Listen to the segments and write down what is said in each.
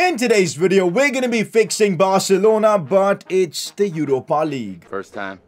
In today's video, we're going to be fixing Barcelona, but it's the Europa League. First time.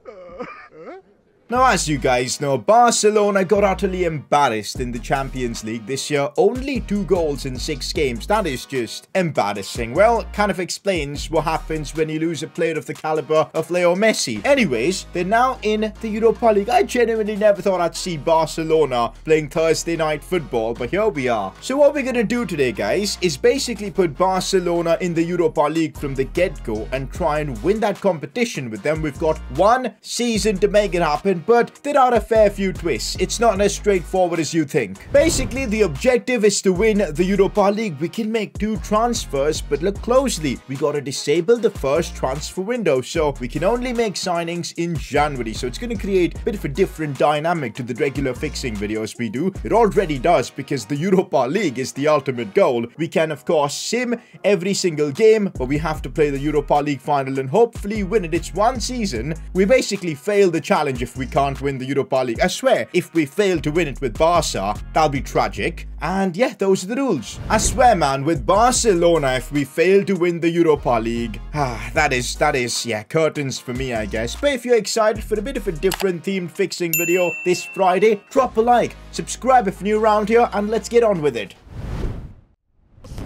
Now, as you guys know, Barcelona got utterly embarrassed in the Champions League this year. Only 2 goals in 6 games. That is just embarrassing. Well, kind of explains what happens when you lose a player of the caliber of Leo Messi. Anyways, they're now in the Europa League. I genuinely never thought I'd see Barcelona playing Thursday night football, but here we are. So what we're going to do today, guys, is basically put Barcelona in the Europa League from the get-go and try and win that competition with them. We've got 1 season to make it happen, but there are a fair few twists. It's not as straightforward as you think. Basically, the objective is to win the Europa League. We can make 2 transfers, but look closely. We got to disable the first transfer window, so we can only make signings in January. So it's going to create a bit of a different dynamic to the regular fixing videos we do. It already does, because the Europa League is the ultimate goal. We can, of course, sim every single game, but we have to play the Europa League final and hopefully win it. It's 1 season. We basically fail the challenge if we can't win the Europa League. I swear, if we fail to win it with Barca, that'll be tragic. And yeah, those are the rules. I swear, man, with Barcelona, if we fail to win the Europa League, that is, yeah, curtains for me, I guess. But if you're excited for a bit of a different themed fixing video this Friday, drop a like, subscribe if you're new around here, and let's get on with it.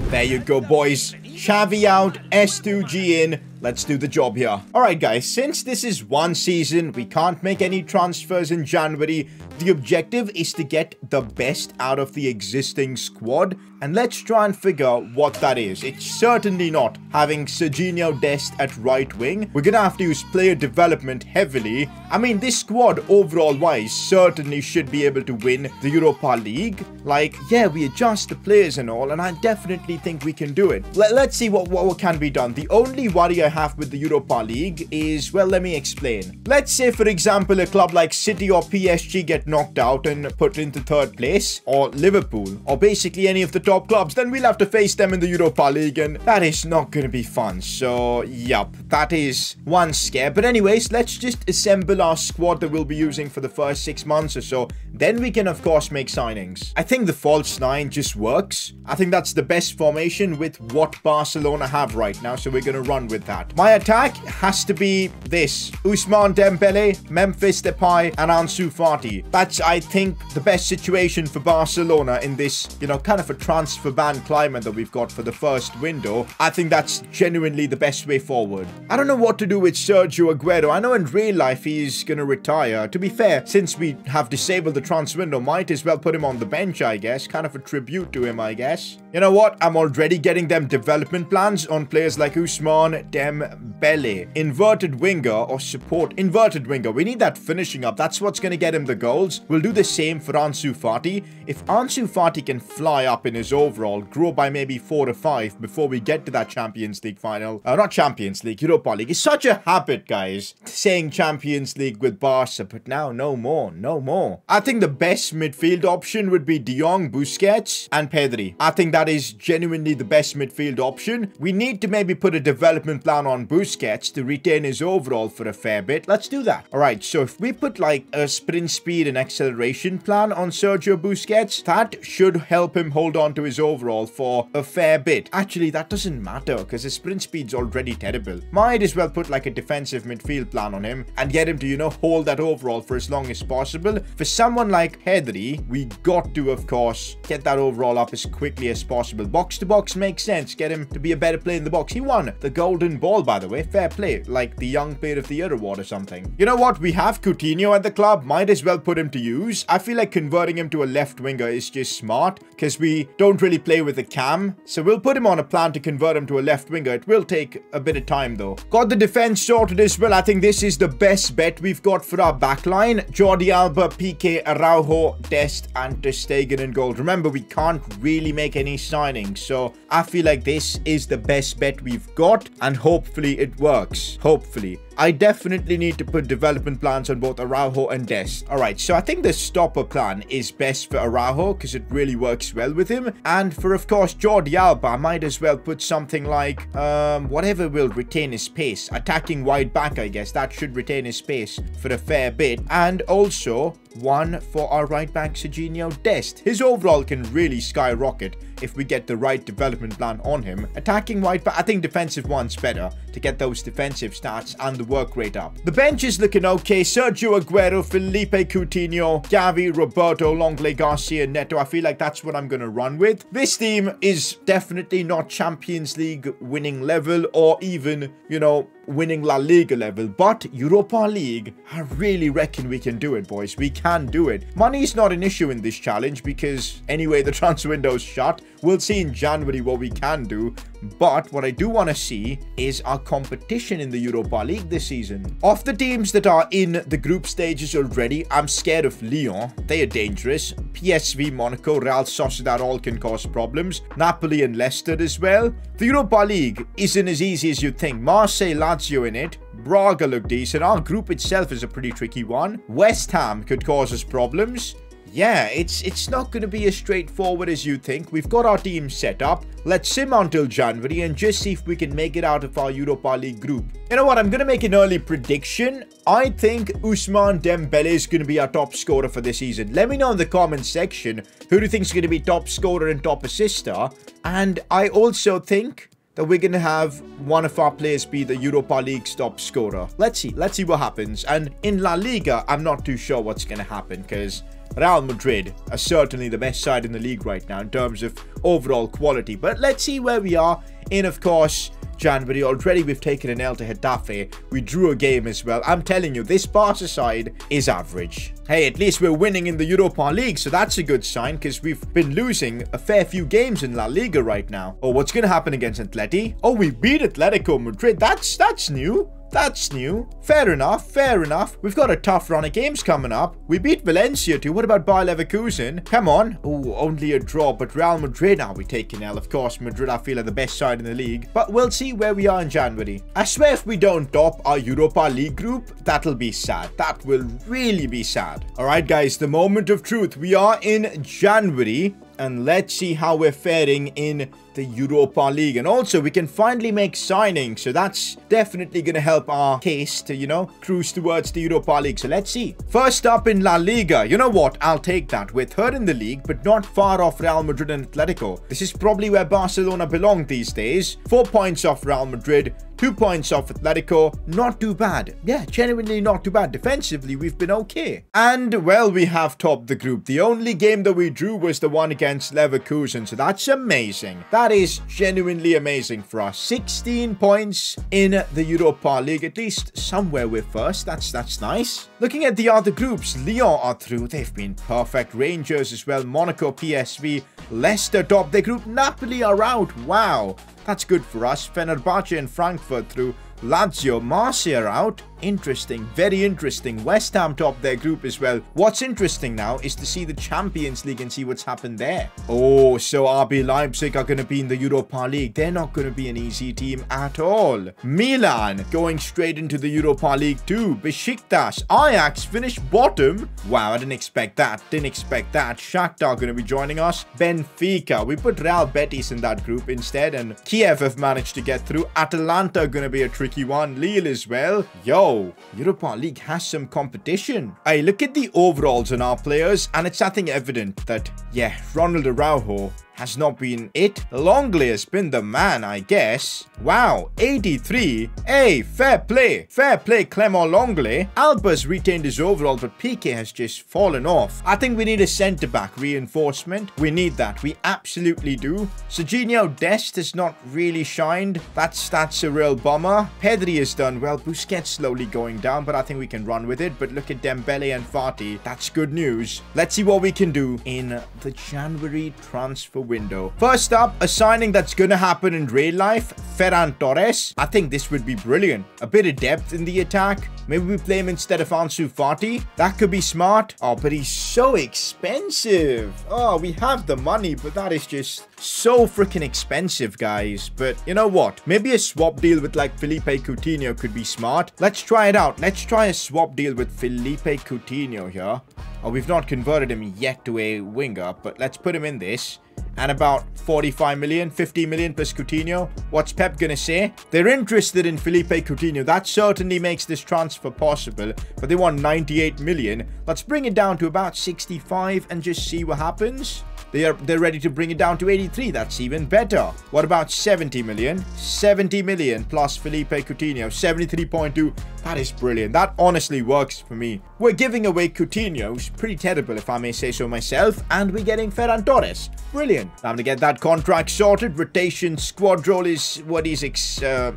There you go, boys. Xavi out, S2G in. Let's do the job here. Alright, guys, since this is 1 season, we can't make any transfers in January. The objective is to get the best out of the existing squad, and let's try and figure what that is. It's certainly not having Serginho Dest at right wing. We're gonna have to use player development heavily. I mean, this squad overall wise certainly should be able to win the Europa League. Like, yeah, we adjust the players and all, and I definitely think we can do it. Let's see what can be done. The only worry I have with the Europa League is, well, let me explain. Let's say, for example, a club like City or PSG get knocked out and put into 3rd place, or Liverpool, or basically any of the top clubs, then we'll have to face them in the Europa League, and that is not going to be fun. So, yup, that is one scare. But anyways, let's just assemble our squad that we'll be using for the first 6 months or so. Then we can, of course, make signings. I think the false 9 just works. I think that's the best formation with what Barcelona have right now, so we're going to run with that. My attack has to be this: Ousmane Dembele, Memphis Depay, and Ansu Fati. That's, I think, the best situation for Barcelona in this, you know, kind of a transfer ban climate that we've got for the first window. I think that's genuinely the best way forward. I don't know what to do with Sergio Aguero. I know in real life he's going to retire. To be fair, since we have disabled the transfer window, might as well put him on the bench, I guess. Kind of a tribute to him, I guess. You know what? I'm already getting them development plans on players like Ousmane Dembele. Inverted winger or support. Inverted winger. We need that finishing up. That's what's going to get him the goals. We'll do the same for Ansu Fati. If Ansu Fati can fly up in his overall, grow by maybe 4 to 5 before we get to that Champions League final. Not Champions League, Europa League. It's such a habit, guys, saying Champions League with Barca, but now no more. No more. I think the best midfield option would be De Jong, Busquets, and Pedri. I think that is genuinely the best midfield option. We need to maybe put a development plan on Busquets to retain his overall for a fair bit. Let's do that. Alright, so if we put like a sprint speed and acceleration plan on Sergio Busquets, that should help him hold on to his overall for a fair bit. Actually, that doesn't matter because his sprint speed's already terrible. Might as well put like a defensive midfield plan on him and get him to, you know, hold that overall for as long as possible. For someone like Pedri, we got to, of course, get that overall up as quickly as possible. Box to box makes sense. Get him to be a better player in the box. He won the golden ball, by the way. Fair play. Like the young player of the year award or something. You know what? We have Coutinho at the club. Might as well put him to use. I feel like converting him to a left winger is just smart because we don't really play with a cam. So we'll put him on a plan to convert him to a left winger. It will take a bit of time though. Got the defense sorted as well. I think this is the best bet we've got for our backline. Jordi Alba, Piqué, Araujo, Dest, and Ter Stegen in goal. Remember, we can't really make any signings. So I feel like this is the best bet we've got, and hopefully it works. Hopefully. I definitely need to put development plans on both Araujo and Dest. Alright, so I think the stopper plan is best for Araujo because it really works well with him. And for, of course, Jordi Alba, I might as well put something like, whatever will retain his pace. Attacking wide back, I guess. That should retain his pace for a fair bit. And also, one for our right back, Serginho Dest. His overall can really skyrocket if we get the right development plan on him. Attacking right, but I think defensive one's better to get those defensive stats and the work rate up. The bench is looking okay. Sergio Aguero, Felipe Coutinho, Gavi, Roberto, Longley, Garcia, Neto. I feel like that's what I'm going to run with. This team is definitely not Champions League winning level or even, you know, winning La Liga level, but Europa League, I really reckon we can do it, boys. We can do it. Money is not an issue in this challenge because anyway, the transfer window's shut. We'll see in January what we can do. But what I do want to see is our competition in the Europa League this season. Of the teams that are in the group stages already, I'm scared of Lyon. They are dangerous. PSV, Monaco, Real Sociedad all can cause problems. Napoli and Leicester as well. The Europa League isn't as easy as you think. Marseille, Lazio in it. Braga look decent. Our group itself is a pretty tricky one. West Ham could cause us problems. Yeah, it's not going to be as straightforward as you think. We've got our team set up. Let's sim until January and just see if we can make it out of our Europa League group. You know what? I'm going to make an early prediction. I think Ousmane Dembele is going to be our top scorer for this season. Let me know in the comments section who do you think is going to be top scorer and top assister. And I also think that we're going to have one of our players be the Europa League's top scorer. Let's see what happens. And in La Liga, I'm not too sure what's going to happen because Real Madrid are certainly the best side in the league right now in terms of overall quality. But let's see where we are in, of course, January. Already we've taken an L to Getafe. We drew a game as well. I'm telling you, this Barca side is average. Hey, at least we're winning in the Europa League, so that's a good sign because we've been losing a fair few games in La Liga right now. Oh, what's going to happen against Atleti? Oh, we beat Atletico Madrid. That's new. That's new. Fair enough, fair enough. We've got a tough run of games coming up. We beat Valencia too. What about Bayer Leverkusen? Come on. Oh, only a draw, but Real Madrid, are we taking L? Of course, Madrid, I feel, are the best side in the league. But we'll see where we are in January. I swear if we don't top our Europa League group, that'll be sad. That will really be sad. Alright, guys, the moment of truth. We are in January. And let's see how we're faring in the Europa League. And also, we can finally make signings. So that's definitely going to help our case to, you know, cruise towards the Europa League. So let's see. First up in La Liga. You know what? I'll take that. We're third in the league, but not far off Real Madrid and Atletico. This is probably where Barcelona belong these days. 4 points off Real Madrid. 2 points off Atletico. Not too bad. Yeah, genuinely not too bad. Defensively, we've been okay. And, well, we have topped the group. The only game that we drew was the one against Leverkusen. So that's amazing. That is genuinely amazing for us. 16 points in the Europa League. At least somewhere we're first. That's nice. Looking at the other groups, Lyon are through. They've been perfect. Rangers as well. Monaco, PSV, Leicester top their group. Napoli are out. Wow. That's good for us. Fenerbahce and Frankfurt through. Lazio, Marseille are out. Interesting. Very interesting. West Ham top their group as well. What's interesting now is to see the Champions League and see what's happened there. Oh, so RB Leipzig are going to be in the Europa League. They're not going to be an easy team at all. Milan going straight into the Europa League too. Besiktas, Ajax finished bottom. Wow, I didn't expect that. Didn't expect that. Shakhtar going to be joining us. Benfica. We put Real Betis in that group instead, and Kiev have managed to get through. Atalanta going to be a tricky one. Lille as well. Yo, Europa League has some competition. I look at the overalls on our players and it's nothing evident that, yeah, Ronald Araujo has not been it. Longley has been the man, I guess. Wow, 83. Hey, fair play. Fair play, Clement Longley. Alba's retained his overall, but Piqué has just fallen off. I think we need a centre-back reinforcement. We need that. We absolutely do. Serginho Dest has not really shined. That's a real bummer. Pedri has done well. Busquets slowly going down, but I think we can run with it. But look at Dembele and Fati. That's good news. Let's see what we can do in the January transfer window. First up, a signing that's going to happen in real life, Ferran Torres. I think this would be brilliant. A bit of depth in the attack. Maybe we play him instead of Ansu Fati. That could be smart. Oh, but he's so expensive. Oh, we have the money, but that is just so freaking expensive, guys. But you know what? Maybe a swap deal with like Felipe Coutinho could be smart. Let's try it out. Let's try a swap deal with Felipe Coutinho here. Oh, we've not converted him yet to a winger, but let's put him in this. And about 45 million, 50 million plus Coutinho. What's Pep gonna say? They're interested in Felipe Coutinho. That certainly makes this transfer possible. But they want 98 million. Let's bring it down to about 65 and just see what happens. they're ready to bring it down to 83. That's even better. What about 70 million? 70 million plus Felipe Coutinho, 73.2. That is brilliant. That honestly works for me. We're giving away Coutinho, who's pretty terrible if I may say so myself, and we're getting Ferran Torres. Brilliant. Time to get that contract sorted. Rotation squad role is what he's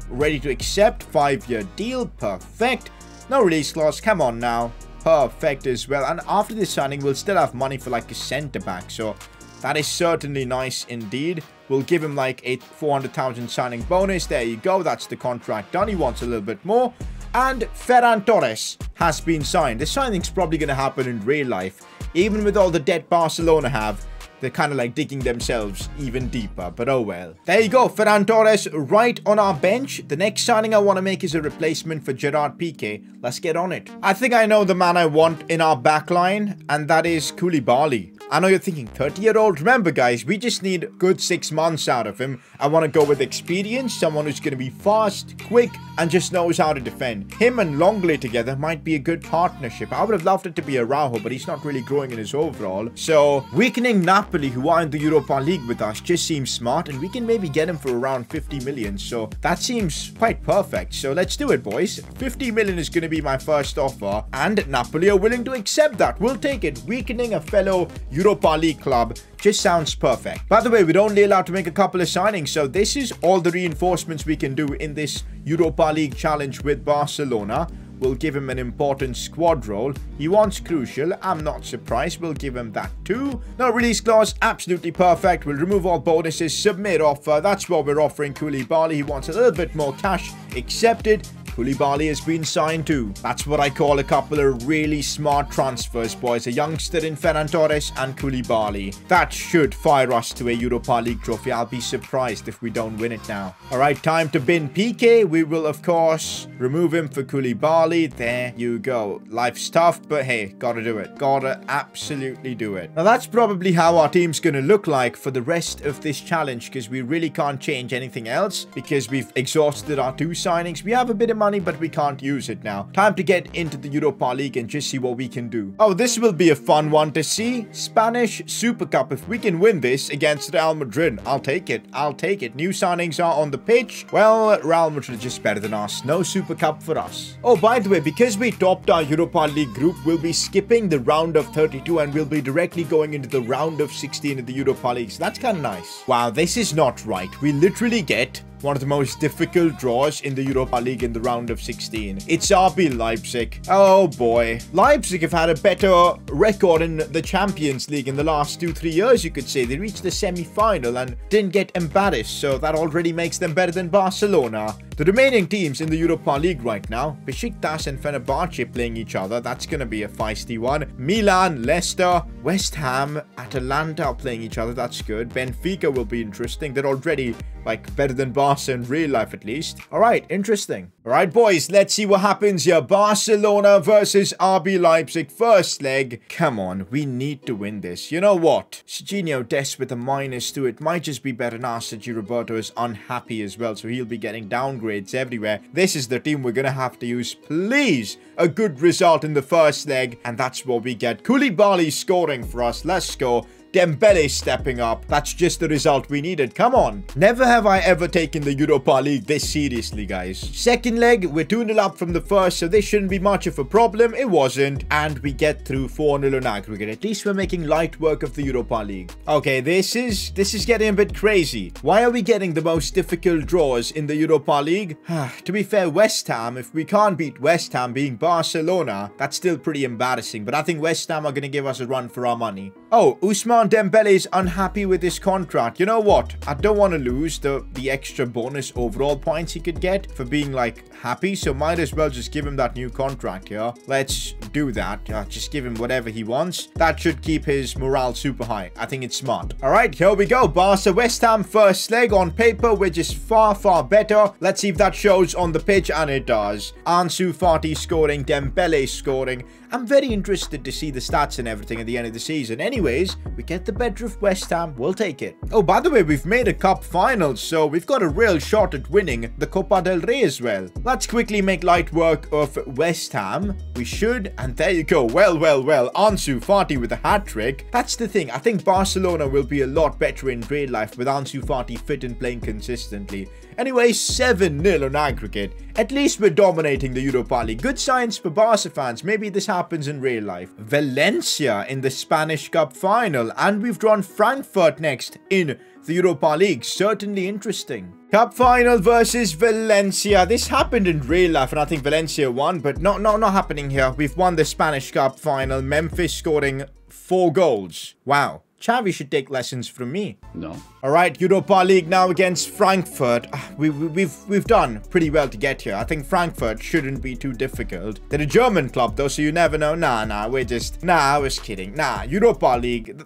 ready to accept. 5-year deal. Perfect. No release clause. Come on now. Perfect as well. And after this signing, we'll still have money for like a centre back. So that is certainly nice indeed. We'll give him like a 400,000 signing bonus. There you go. That's the contract done. He wants a little bit more. And Ferran Torres has been signed. This signing's probably going to happen in real life. Even with all the debt Barcelona have, they're kind of like digging themselves even deeper. But oh well. There you go. Ferran Torres right on our bench. The next signing I want to make is a replacement for Gerard Piqué. Let's get on it. I think I know the man I want in our backline. And that is Koulibaly. I know you're thinking 30-year-old. Remember, guys, we just need a good 6 months out of him. I want to go with experience, someone who's going to be fast, quick, and just knows how to defend. Him and Longley together might be a good partnership. I would have loved it to be Araujo, but he's not really growing in his overall. So, weakening Napoli, who are in the Europa League with us, just seems smart, and we can maybe get him for around 50 million. So, that seems quite perfect. So, let's do it, boys. 50 million is going to be my first offer, and Napoli are willing to accept that. We'll take it. Weakening a fellow Europa League club just sounds perfect. By the way, we're only allowed to make a couple of signings, so this is all the reinforcements we can do in this Europa League challenge with Barcelona. We'll give him an important squad role. He wants crucial. I'm not surprised. We'll give him that too. No release clause. Absolutely perfect. We'll remove all bonuses. Submit offer. That's what we're offering Koulibaly. He wants a little bit more cash. Accepted. Koulibaly has been signed too. That's what I call a couple of really smart transfers, boys. A youngster in Ferran Torres and Koulibaly. That should fire us to a Europa League trophy. I'll be surprised if we don't win it now. Alright, time to bin Piqué. We will, of course, remove him for Koulibaly. There you go. Life's tough, but hey, gotta do it. Gotta absolutely do it. Now, that's probably how our team's gonna look like for the rest of this challenge, because we really can't change anything else, because we've exhausted our 2 signings. We have a bit of money, but we can't use it now. Time to get into the Europa League and just see what we can do. Oh, this will be a fun one to see. Spanish Super Cup. If we can win this against Real Madrid, I'll take it. I'll take it. New signings are on the pitch. Well, Real Madrid is just better than us. No Super Cup for us. Oh, by the way, because we topped our Europa League group, we'll be skipping the round of 32 and we'll be directly going into the round of 16 in the Europa League. So that's kind of nice. Wow, this is not right. We literally get one of the most difficult draws in the Europa League in the round of 16. It's RB Leipzig. Oh boy. Leipzig have had a better record in the Champions League in the last 2-3 years, you could say. They reached the semi-final and didn't get embarrassed, so that already makes them better than Barcelona. The remaining teams in the Europa League right now, Besiktas and Fenerbahce playing each other. That's going to be a feisty one. Milan, Leicester, West Ham, Atalanta are playing each other. That's good. Benfica will be interesting. They're already like better than Barca in real life at least. Alright, interesting. Alright boys, let's see what happens here. Barcelona versus RB Leipzig. First leg. Come on, we need to win this. You know what? Serginho Dest with a minus to it might just be better now. Sergio Roberto is unhappy as well, so he'll be getting downgrades everywhere. This is the team we're gonna have to use. Please, a good result in the first leg, and that's what we get. Koulibaly scoring for us. Let's go. Dembele stepping up. That's just the result we needed. Come on. Never have I ever taken the Europa League this seriously, guys. Second leg, we're 2-0 up from the first, so this shouldn't be much of a problem. It wasn't. And we get through 4-0 on aggregate. At least we're making light work of the Europa League. Okay, this is getting a bit crazy. Why are we getting the most difficult draws in the Europa League? To be fair, West Ham, if we can't beat West Ham being Barcelona, that's still pretty embarrassing. But I think West Ham are going to give us a run for our money. Oh, Ousmane Dembele is unhappy with his contract. You know what? I don't want to lose the extra bonus overall points he could get for being like happy, so might as well just give him that new contract here. Let's do that. Just give him whatever he wants. That should keep his morale super high. I think it's smart. Alright, here we go. Barca West Ham first leg. On paper, we're just far better. Let's see if that shows on the pitch, and it does. Ansu Fati scoring, Dembele scoring. I'm very interested to see the stats and everything at the end of the season. Anyway, anyways, we get the better of West Ham. We'll take it. Oh, by the way, we've made a cup final, so we've got a real shot at winning the Copa del Rey as well. Let's quickly make light work of West Ham. We should, and there you go. Well. Ansu Fati with a hat-trick. That's the thing. I think Barcelona will be a lot better in real life with Ansu Fati fit and playing consistently. Anyway, 7-0 on aggregate. At least we're dominating the Europa League. Good signs for Barca fans. Maybe this happens in real life. Valencia in the Spanish Cup final. And we've drawn Frankfurt next in the Europa League. Certainly interesting. Cup final versus Valencia. This happened in real life and I think Valencia won, but not happening here. We've won the Spanish Cup final. Memphis scoring 4 goals. Wow. Xavi should take lessons from me. No. All right, Europa League now against Frankfurt. We've done pretty well to get here. I think Frankfurt shouldn't be too difficult. They're a German club though, so you never know. Nah, we're just... Nah, I was kidding. Nah, Europa League.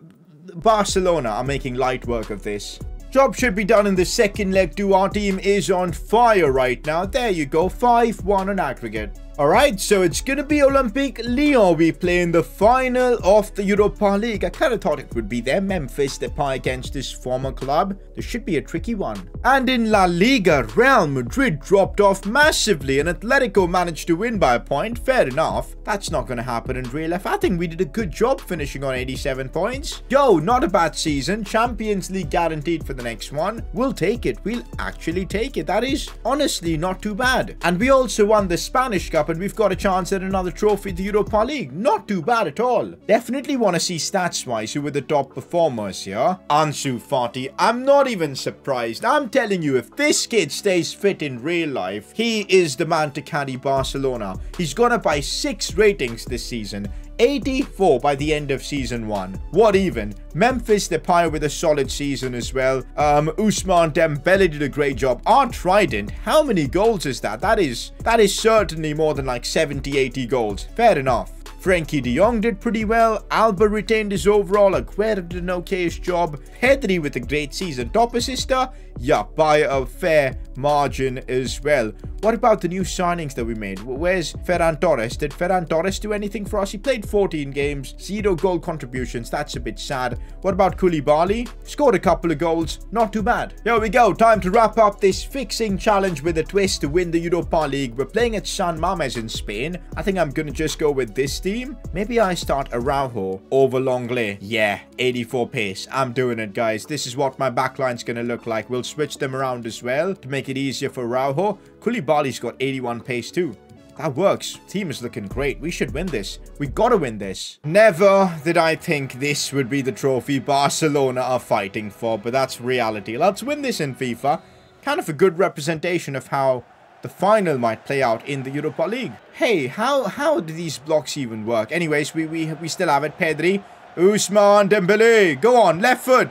Barcelona are making light work of this. Job should be done in the second leg too. Our team is on fire right now. There you go. 5-1 on aggregate. Alright, so it's going to be Olympique Lyon we play in the final of the Europa League. I kind of thought it would be them. Memphis Depay against his former club. This should be a tricky one. And in La Liga, Real Madrid dropped off massively and Atletico managed to win by a point. Fair enough. That's not going to happen in real life. I think we did a good job finishing on 87 points. Yo, not a bad season. Champions League guaranteed for the next one. We'll take it. We'll actually take it. That is honestly not too bad. And we also won the Spanish Cup. And we've got a chance at another trophy at the Europa League. Not too bad at all. Definitely want to see stats-wise who were the top performers here. Ansu Fati. I'm not even surprised. I'm telling you, if this kid stays fit in real life, he is the man to carry Barcelona. He's gonna buy 6 ratings this season. 84 by the end of season 1. What even? Memphis Depay with a solid season as well. Ousmane Dembele did a great job. Our Trident, how many goals is that? That is certainly more than like 70-80 goals. Fair enough. Frenkie de Jong did pretty well. Alba retained his overall. Aguero did an okayish job. Pedri with a great season. Top assister? Yeah, by a fair margin as well. What about the new signings that we made? Where's Ferran Torres? Did Ferran Torres do anything for us? He played 14 games, 0 goal contributions. That's a bit sad. What about Koulibaly? Scored a couple of goals. Not too bad. Here we go. Time to wrap up this fixing challenge with a twist to win the Europa League. We're playing at San Mamés in Spain. I think I'm going to just go with this team. Maybe I start Araujo over Longley. Yeah, 84 pace. I'm doing it, guys. This is what my backline's going to look like. We'll switch them around as well to make it easier for Araujo. Koulibaly's got 81 pace too. That works. Team is looking great. We should win this. We gotta win this. Never did I think this would be the trophy Barcelona are fighting for, but that's reality. Let's win this in FIFA. Kind of a good representation of how the final might play out in the Europa League. Hey, how do these blocks even work? Anyways, we still have it. Pedri. Ousmane Dembele. Go on, left foot.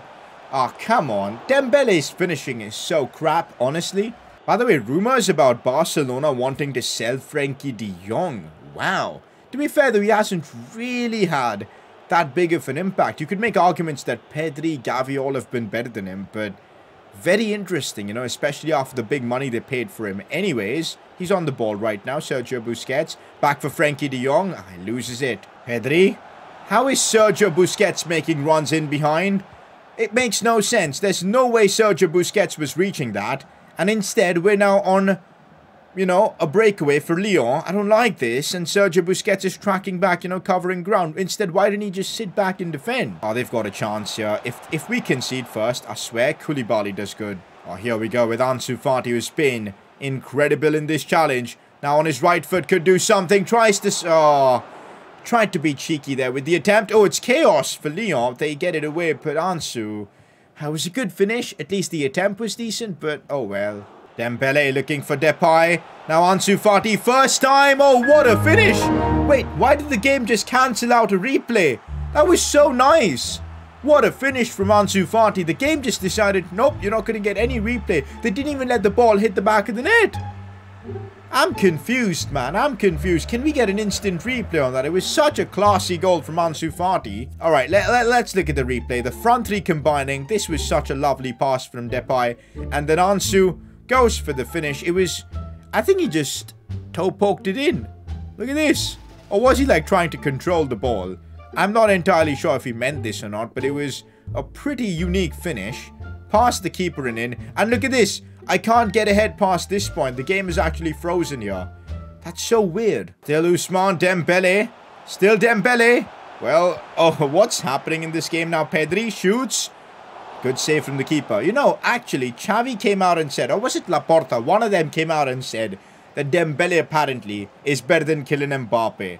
Ah, come on. Dembele's finishing is so crap, honestly. By the way, rumors about Barcelona wanting to sell Frenkie de Jong. Wow. To be fair though, he hasn't really had that big of an impact. You could make arguments that Pedri, Gavi all have been better than him, but very interesting, you know, especially after the big money they paid for him. Anyways, he's on the ball right now. Sergio Busquets. Back for Frenkie de Jong. Ah, he loses it. Pedri. How is Sergio Busquets making runs in behind? It makes no sense. There's no way Sergio Busquets was reaching that. And instead, we're now on, you know, a breakaway for Lyon. I don't like this. And Sergio Busquets is tracking back, you know, covering ground. Instead, why didn't he just sit back and defend? Oh, they've got a chance here. If we concede first, I swear, Koulibaly does good. Oh, here we go with Ansu Fati, who's been incredible in this challenge. Now on his right foot, could do something. Tries to... Oh, tried to be cheeky there with the attempt. Oh, it's chaos for Lyon. They get it away, but Ansu... It was a good finish. At least the attempt was decent, but oh well. Dembele looking for Depay. Now Ansu Fati, first time. Oh, what a finish. Wait, why did the game just cancel out a replay? That was so nice. What a finish from Ansu Fati. The game just decided, nope, you're not going to get any replay. They didn't even let the ball hit the back of the net. I'm confused, man. I'm confused. Can we get an instant replay on that? It was such a classy goal from Ansu Fati. All right, let's look at the replay. The front three combining. This was such a lovely pass from Depay. And then Ansu goes for the finish. It was... I think he just toe-poked it in. Look at this. Or was he, like, trying to control the ball? I'm not entirely sure if he meant this or not, but it was a pretty unique finish. Past the keeper and in. And look at this. I can't get ahead past this point. The game is actually frozen here. That's so weird. Still Ousmane Dembele. Still Dembele. Well, oh, what's happening in this game now? Pedri shoots. Good save from the keeper. You know, actually, Xavi came out and said, or was it Laporta? One of them came out and said that Dembele apparently is better than Kylian Mbappe.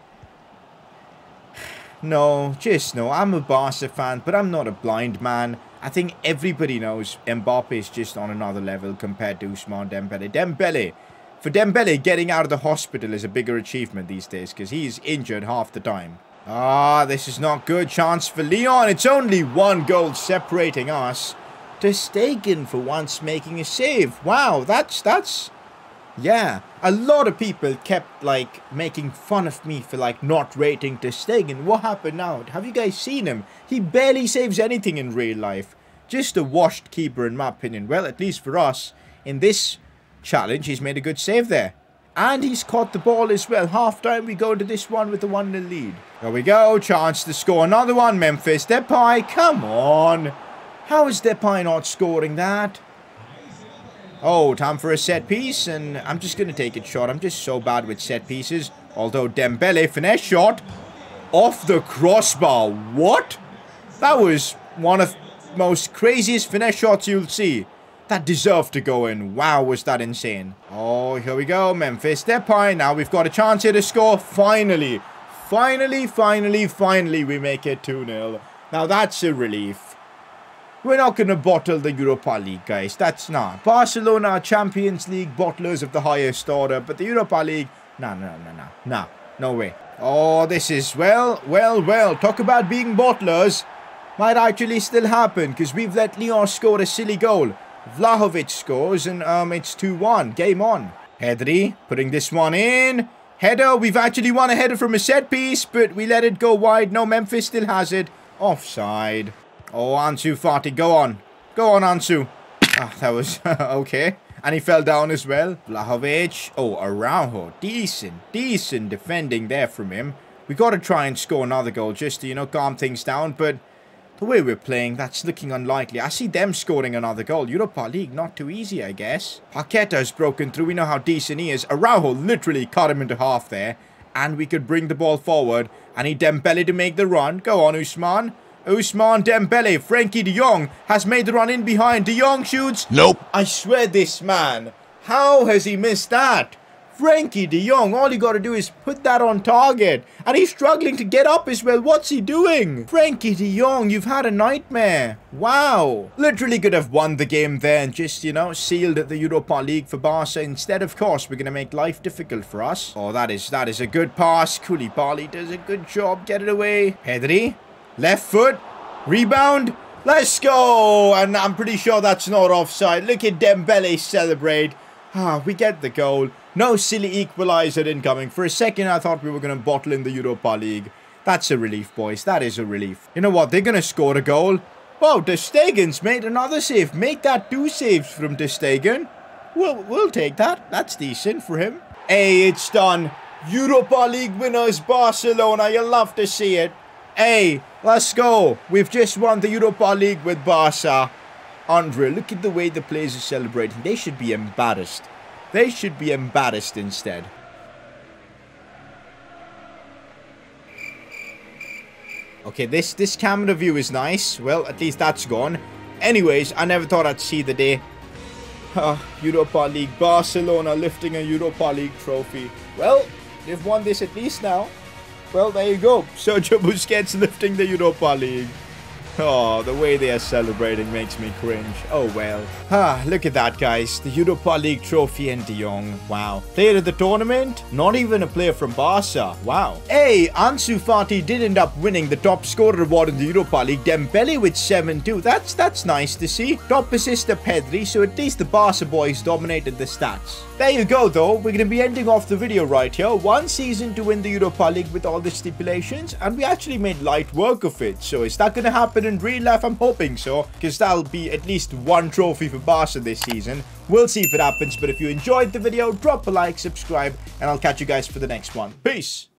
No, just no. I'm a Barca fan, but I'm not a blind man. I think everybody knows Mbappe is just on another level compared to Ousmane Dembele. For Dembele, getting out of the hospital is a bigger achievement these days because he's injured half the time. Ah, this is not good. Chance for Lyon. It's only one goal separating us. Ter Stegen for once making a save. Wow, that's... Yeah, a lot of people kept, like, making fun of me for, like, not rating Ter Stegen. What happened now? Have you guys seen him? He barely saves anything in real life. Just a washed keeper, in my opinion. Well, at least for us, in this challenge, he's made a good save there. And he's caught the ball as well. Half time, we go into this one with a 1-0 lead. There we go. Chance to score another one. Memphis Depay. Come on. How is Depay not scoring that? Oh, time for a set piece. And I'm just going to take it short. I'm just so bad with set pieces. Although Dembele, finesse shot. Off the crossbar. What? That was one of the most craziest finesse shots you'll see. That deserved to go in. Wow, was that insane. Oh, here we go. Memphis Depay. Now we've got a chance here to score. Finally. Finally, we make it 2-0. Now that's a relief. We're not going to bottle the Europa League, guys. That's not. Barcelona are Champions League bottlers of the highest order. But the Europa League, nah. No way. Oh, this is, well. Talk about being bottlers. Might actually still happen because we've let Lyon score a silly goal. Vlahovic scores and it's 2-1. Game on. Pedri putting this one in. Header. We've actually won a header from a set piece, but we let it go wide. No, Memphis still has it. Offside. Oh, Ansu Fati. Go on. Go on, Ansu. Ah, that was okay. And he fell down as well. Vlahovic. Oh, Araujo. Decent defending there from him. We got to try and score another goal just to, you know, calm things down, but the way we're playing, that's looking unlikely. I see them scoring another goal. Europa League, not too easy, I guess. Paqueta's broken through. We know how decent he is. Araujo literally cut him into half there. And we could bring the ball forward. I need Dembele to make the run. Go on, Ousmane. Ousmane Dembele. Frankie de Jong has made the run in behind. De Jong shoots. Nope. I swear this man. How has he missed that? Frankie de Jong, all you got to do is put that on target. And he's struggling to get up as well. What's he doing? Frankie de Jong, you've had a nightmare. Wow. Literally could have won the game there and just, you know, sealed the Europa League for Barca. Instead, of course, we're going to make life difficult for us. Oh, that is a good pass. Koulibaly does a good job. Get it away. Pedri. Left foot. Rebound. Let's go. And I'm pretty sure that's not offside. Look at Dembele celebrate. Ah, we get the goal. No silly equalizer incoming. For a second, I thought we were going to bottle in the Europa League. That's a relief, boys. That is a relief. You know what? They're going to score a goal. Wow, Ter Stegen's made another save. Make that 2 saves from Ter Stegen. We'll take that. That's decent for him. Hey, it's done. Europa League winners, Barcelona. You'll love to see it. Hey, let's go. We've just won the Europa League with Barca. Andre, look at the way the players are celebrating. They should be embarrassed. They should be embarrassed instead. Okay, this camera view is nice. Well, at least that's gone. Anyways, I never thought I'd see the day. Europa League. Barcelona lifting a Europa League trophy. Well, they've won this at least now. Well, there you go. Sergio Busquets lifting the Europa League. Oh, the way they are celebrating makes me cringe. Oh, well. Look at that, guys. The Europa League trophy and De Jong. Wow. Player of the tournament? Not even a player from Barca. Wow. Hey, Ansu Fati did end up winning the top scorer award in the Europa League. Dembele with 7-2. That's nice to see. Top assister Pedri, so at least the Barca boys dominated the stats. There you go, though. We're going to be ending off the video right here. 1 season to win the Europa League with all the stipulations, and we actually made light work of it. So is that going to happen in real life? I'm hoping so, because that'll be at least 1 trophy for Barca this season. We'll see if it happens, but if you enjoyed the video, drop a like, subscribe, and I'll catch you guys for the next one. Peace!